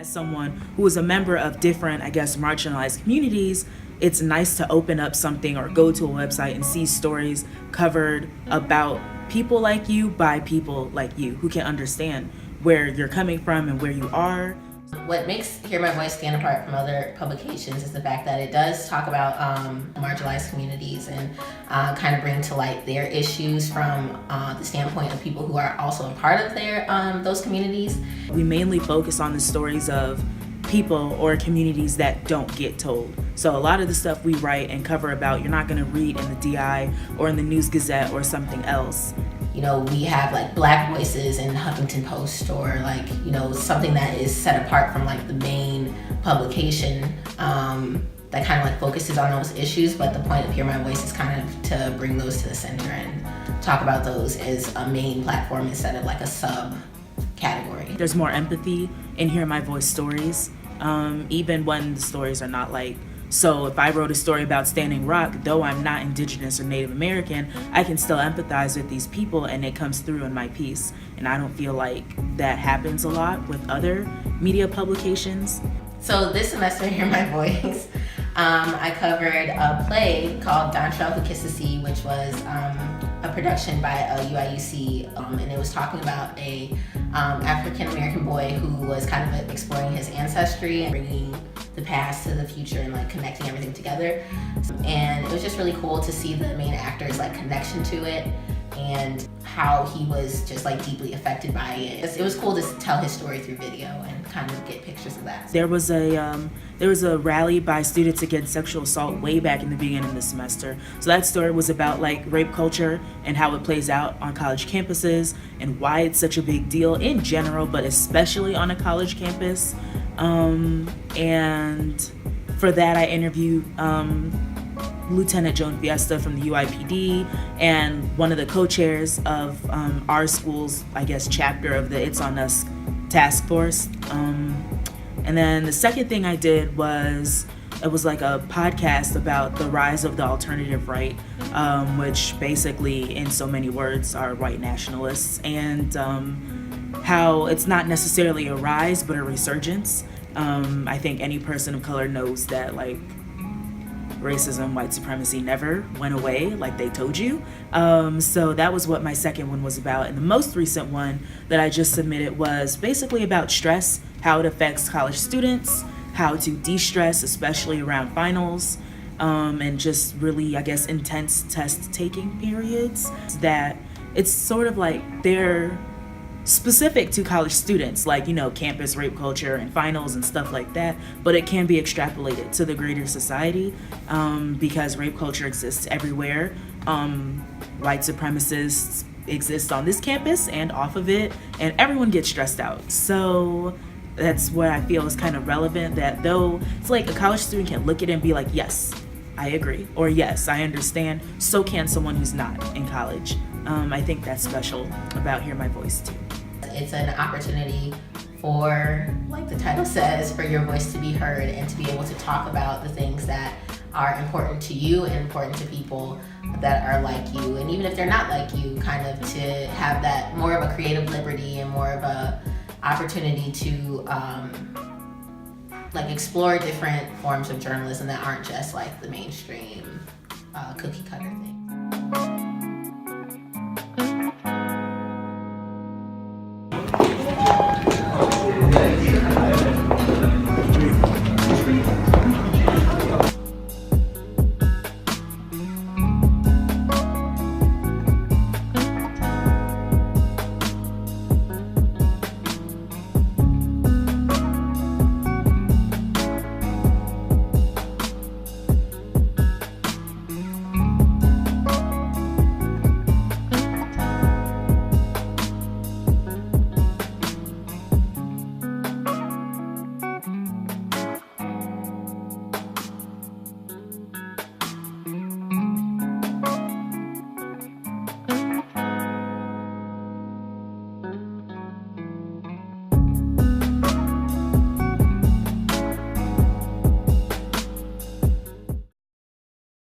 As someone who is a member of different, I guess, marginalized communities, it's nice to open up something or go to a website and see stories covered about people like you by people like you who can understand where you're coming from and where you are. What makes Hear My Voice stand apart from other publications is the fact that it does talk about marginalized communities and kind of bring to light their issues from the standpoint of people who are also a part of their those communities. We mainly focus on the stories of people or communities that don't get told. So a lot of the stuff we write and cover about, you're not going to read in the DI or in the News Gazette or something else. You know, we have like Black voices in Huffington Post, or like, you know, something that is set apart from like the main publication that kind of like focuses on those issues. But the point of Hear My Voice is kind of to bring those to the center and talk about those as a main platform instead of like a subcategory. There's more empathy in Hear My Voice stories, even when the stories are not like, so if I wrote a story about Standing Rock, though I'm not Indigenous or Native American, I can still empathize with these people and it comes through in my piece. And I don't feel like that happens a lot with other media publications. So this semester in Hear My Voice, I covered a play called Dontrell Who Kissed the Sea, which was a production by UIUC, and it was talking about a African-American boy who was kind of exploring his ancestry and bringing the past to the future and like connecting everything together. And it was just really cool to see the main actor's like connection to it and how he was just like deeply affected by it. It was cool to tell his story through video and kind of get pictures of that. There was a rally by students against sexual assault way back in the beginning of the semester. So that story was about like rape culture and how it plays out on college campuses and why it's such a big deal in general, but especially on a college campus. And for that I interviewed Lieutenant Joan Fiesta from the UIPD and one of the co-chairs of our school's, I guess, chapter of the It's On Us task force. And then the second thing I did was, it was like a podcast about the rise of the alternative right, which basically in so many words are white nationalists, and how it's not necessarily a rise but a resurgence. I think any person of color knows that like racism, white supremacy never went away like they told you. So that was what my second one was about. And the most recent one that I just submitted was basically about stress, how it affects college students, how to de-stress, especially around finals, and just really, I guess, intense test taking periods. That it's sort of like they're specific to college students, like, you know, campus rape culture and finals and stuff like that, but it can be extrapolated to the greater society, because rape culture exists everywhere. White supremacists exist on this campus and off of it, and everyone gets stressed out. So that's what I feel is kind of relevant, that though it's like a college student can look at it and be like, yes, I agree, or yes, I understand, so can someone who's not in college. I think that's special about Hear My Voice too. It's an opportunity for, like the title says, for your voice to be heard and to be able to talk about the things that are important to you and important to people that are like you. And even if they're not like you, kind of to have that more of a creative liberty and more of a opportunity to like explore different forms of journalism that aren't just like the mainstream cookie cutter thing.